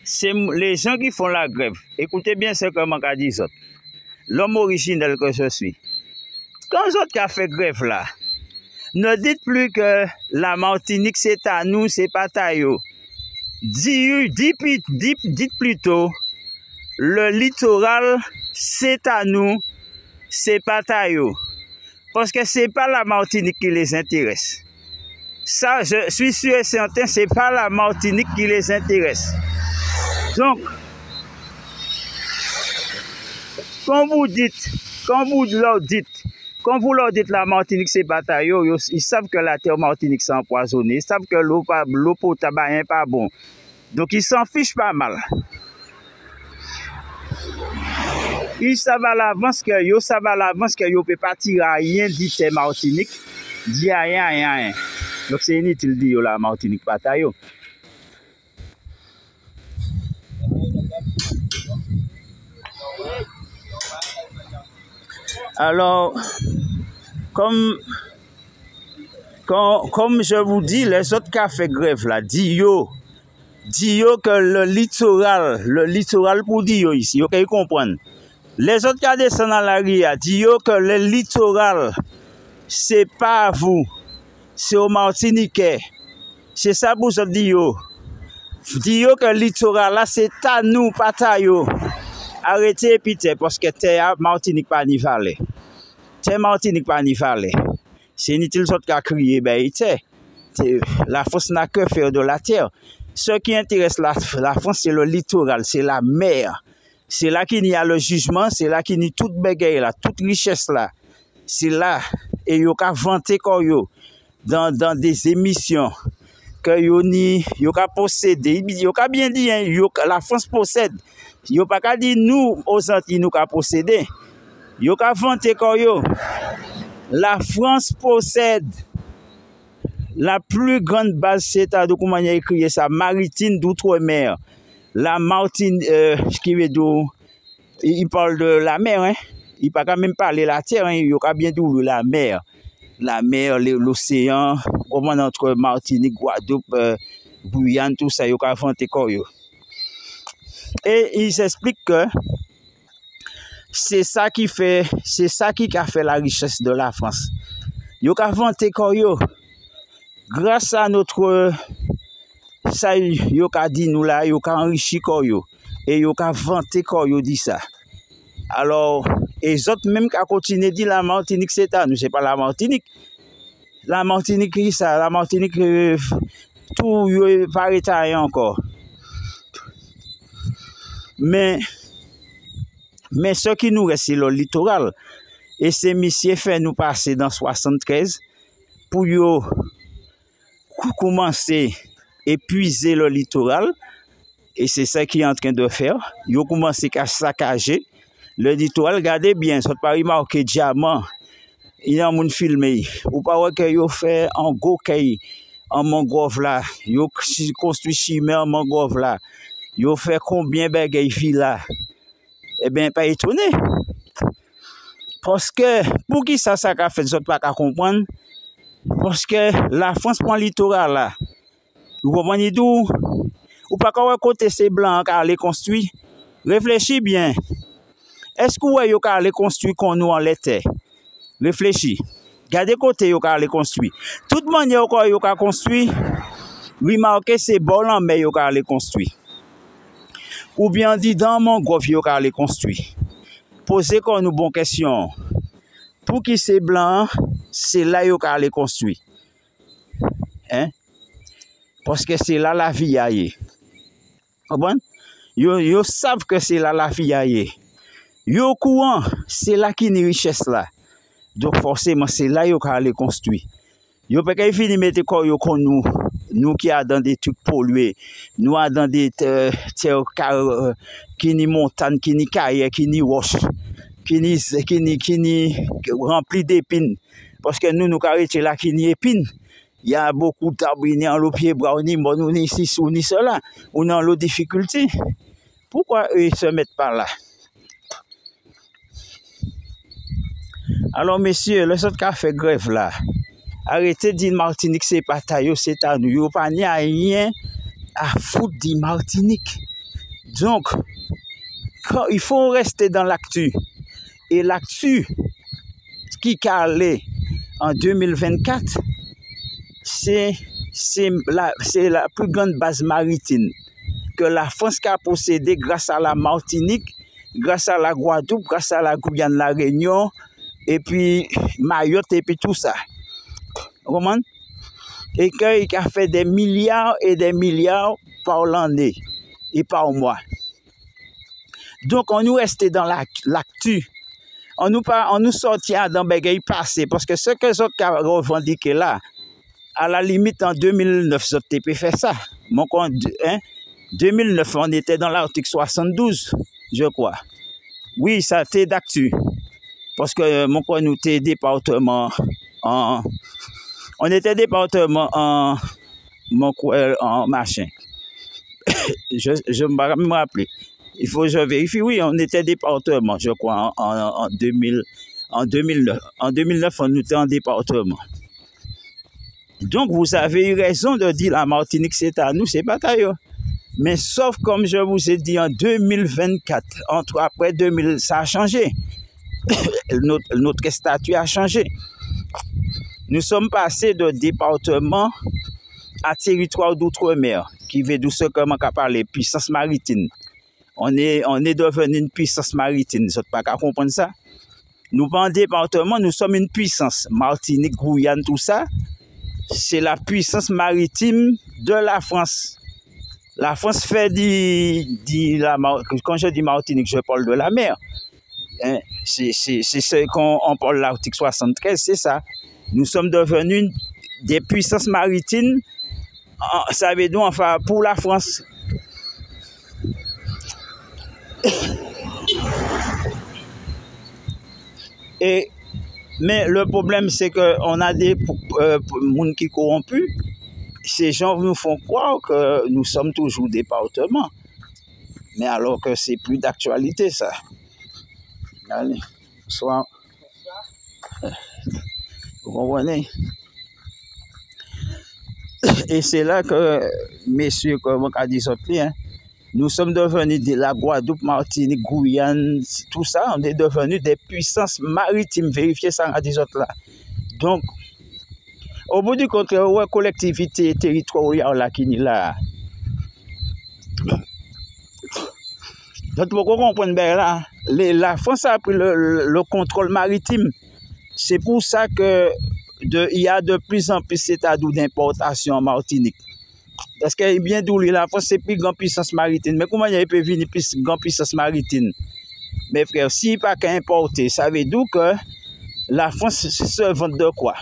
c'est les gens qui font la grève. Écoutez bien ce que je dis. L'homme originel que je suis. Quand vous avez fait grève là, ne dites plus que la Martinique c'est à nous, c'est pas taillot. Dites plutôt, le littoral c'est à nous, c'est pas taillot. Parce que c'est pas la Martinique qui les intéresse. Ça, je suis sûr et certain, c'est pas la Martinique qui les intéresse. Donc, quand vous leur dites la Martinique c'est bataille, ils savent que la terre Martinique c'est empoisonnée, ils savent que l'eau potable n'est pas bon. Donc ils s'en fichent pas mal. Ils savent à l'avance que ils ne peuvent pas tirer rien dit terre Martinique, dit rien. Donc c'est inutile de dire la Martinique bataille. Alors, comme je vous dis, les autres qui ont fait grève là, dis yo que le littoral pour dire ici, ok, vous comprenez. Les autres qui descendent dans la rue, dis yo que le littoral, c'est pas à vous, c'est au Martiniquais. C'est ça pour vous dire yo. Dis yo que le littoral là, c'est à nous, pas à yo. Arrêtez pitié parce que terre Martinique pas ni valet. Terre Martinique pas ni valet. C'est inutile qui a crié ben la France n'a que faire de la terre. Ce qui intéresse la France c'est le littoral, c'est la mer. C'est là qu'il y a le jugement, c'est là qu'il y a toute bagaille là, toute richesse là. C'est là et yo ka vanter yo dans des émissions que yo ka posséder, yo ka bien dit hein, la France possède. Yo pas qu'à dire nous aux Antilles nous qu'à posséder. Yo qu'à vanter yo. La France possède la plus grande base c'est-à-dire comment il a écrit ça maritime d'outre-mer. La Martinique qui veut dire il parle de la mer hein. Il pas quand même parler la terre hein, yo qu'à bien dire la mer. La mer, l'océan, comment entre Martinique, Guadeloupe, Guyane tout ça yo qu'à vanter yo. Et ils expliquent que c'est ça qui a fait la richesse de la France. Yo ka vanter yo. Grâce à notre ça yo ka dit nous là, yo ka enrichi yo et yo ka vanter yo dit ça. Alors les autres même qui continuent dire la Martinique c'est à nous, c'est pas la Martinique. La Martinique ça, la Martinique tout yo pas état encore. Mais ce qui nous reste, c'est le littoral. Et ces messieurs fait nous passer dans 73 pour commencer à épuiser le littoral. Et c'est ça qu'ils sont en train de faire. Ils ont commencé à saccager le littoral. Regardez bien, ça pas remarqué diamant. Il y a un filmé. Ou pas que ils ont fait un gros caille en mangrove là. Ils ont construit chimère en mangrove là. Ils ont fait combien de bagailles là? Eh bien, pas étonné. Parce que, pour qui ça a fait, je ne peux pas comprendre. Parce que la France prend le littoral là. Vous comprenez d'où? Ou pas qu'à côté ces blancs qui allaient construire. Réfléchis bien. Est-ce que vous allez construire comme nous en l'été? Réfléchis. Gardez côté vous allez construire. Toute manière vous allez construire. Remarquez ces bols en mer vous allez construire. Ou bien dit dans mon gros vous allez construire. Posez comme nous bonne question. Pour qui c'est blanc, c'est là vous allez construire. Hein? Parce que c'est là la vie aille. Bon? Yo savent que c'est là la vie aille. Yo courant, c'est là qui est richesse là. Donc forcément c'est là yo allez construire. Yo pas qu'à finir mettre quoi yo kon nous qui a dans des trucs pollués, nous a dans des terres qui ni montagne, qui ni carrière, qui ni roche, qui ni rempli d'épines parce que nous arrêter là qui ni épines. Il y a beaucoup d'arbres en l'eau pied bras ni bon ni ici ou ni cela, on a l'eau difficulté. Pourquoi eux se mettent par là? Alors, messieurs, les autres qui ont fait grève là, arrêtez de dire Martinique, c'est pas taillot, c'est à nous. Vous n'avez pas rien à foutre de Martinique. Donc, il faut rester dans l'actu. Et l'actu qui calait en 2024, c'est la plus grande base maritime que la France a possédée grâce à la Martinique, grâce à la Guadeloupe, grâce à la Guyane, la Réunion, et puis Mayotte, et puis tout ça. Comment? Et qu'il a fait des milliards et des milliards par l'année et par mois. Donc, on nous restait dans l'actu. On nous sortit dans les passé parce que ce que les autres ont revendiqué là, à la limite en 2009, ils ont fait ça. Mon compte, 2009, on était dans l'article 72, je crois. Oui, ça était d'actu. Parce que mon compte, nous était département on était département en machin. je me rappelle. Il faut que je vérifie. Oui, on était département, je crois, en 2009. En 2009, on était en département. Donc, vous avez eu raison de dire la Martinique, c'est à nous, c'est pas d'ailleurs. Mais sauf, comme je vous ai dit, en 2024, après 2000, ça a changé. Notre statut a changé. Nous sommes passés de département à territoire d'outre-mer, qui veut dire ce que je parle, puissance maritime. On est devenu une puissance maritime. Vous n'avez pas qu'à comprendre ça. Nous, pas en département, nous sommes une puissance. Martinique, Guyane, tout ça, c'est la puissance maritime de la France. La France fait quand je dis Martinique, je parle de la mer. Hein? C'est ce qu'on parle de l'article 73, c'est ça. Nous sommes devenus des puissances maritimes, ça veut dire enfin pour la France. Mais le problème, c'est qu'on a des gens qui corrompus. Ces gens nous font croire que nous sommes toujours département. Mais alors que c'est plus d'actualité, ça. Allez, bonsoir. Vous comprenez? Et c'est là que, messieurs, comme on a dit, nous sommes devenus de la Guadeloupe, Martinique, Guyane, tout ça, on est devenus des puissances maritimes. Vérifiez ça, on a dit là. Donc, au bout du compte, la collectivité territoriale là, qui est là. Donc, vous comprenez bien là, la France a pris le contrôle maritime. C'est pour ça que il y a de plus en plus d'états d'importation en Martinique. Parce que bien d'où la France, c'est plus grande puissance maritime. Mais comment il peut venir plus grande puissance maritime? Mes frères, s'il n'y a pas qu'à importer, ça veut dire que la France se vend de quoi?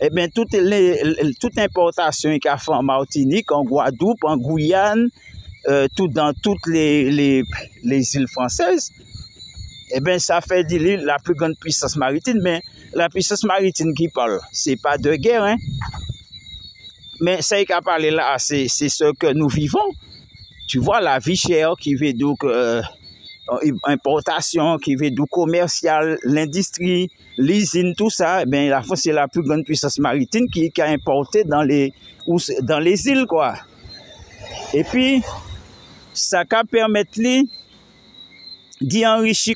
Eh bien, toute importation qu'il a fait en Martinique, en Guadeloupe, en Guyane, dans toutes les îles françaises, eh bien, ça fait de l'île la plus grande puissance maritime. Mais la puissance maritime qui parle, ce n'est pas de guerre, hein? Mais ce qu'il a parlé là, c'est ce que nous vivons. Tu vois, la vie chère qui veut dire importation, qui veut dire commercial, l'industrie, l'usine, tout ça. Eh bien, la France, c'est la plus grande puissance maritime qui a importé dans les îles, quoi. Et puis, ça va permettre d'y enrichir.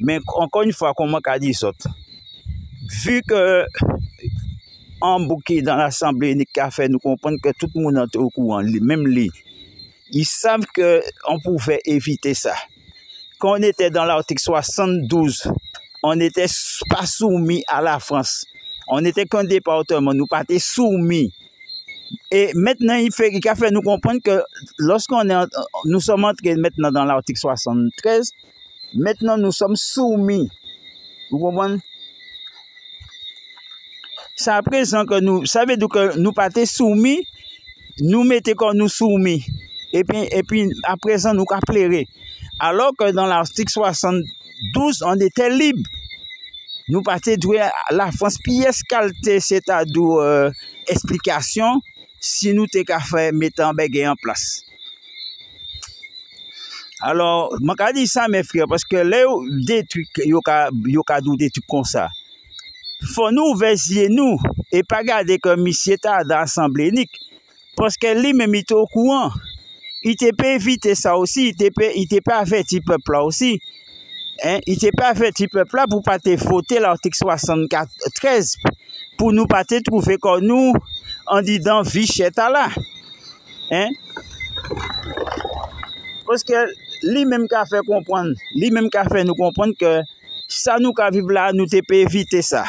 Mais encore une fois, comme on a dit, vu que en bouquet dans l'Assemblée unique a fait nous comprendre que tout le monde est au courant, même lui. Ils savent qu'on pouvait éviter ça. Quand on était dans l'article 72, on n'était pas soumis à la France. On n'était qu'un département, nous pas soumis. Et maintenant, il a fait nous comprendre que nous sommes entrés maintenant dans l'article 73, maintenant nous sommes soumis. Vous comprenez? C'est à présent que nous, ça veut dire que nous pas soumis, nous mettons comme nous soumis. Et puis à présent, nous appellerons. Alors que dans l'article 72, on était libre. Nous pas la France pièce qualité, c'est-à-dire explication, si nous t'avons fait mettre en place. Alors, je dis ça, mes frères, parce que là, des trucs, il y a des trucs comme ça. Faut nous veiller nous et pas garder comme monsieur dans l'Assemblée unique parce que lui même est au courant il te peut éviter ça aussi, il te peut avertir peuple là aussi. Hein? Il te peut avertir peuple là pour pas te fauter l'article 74 pour nous pas te trouver comme nous en disant vichette là. Hein? Parce que lui-même qui a fait comprendre, lui-même qui a fait nous comprendre que ça nous qui vivons là, nous te peut éviter ça.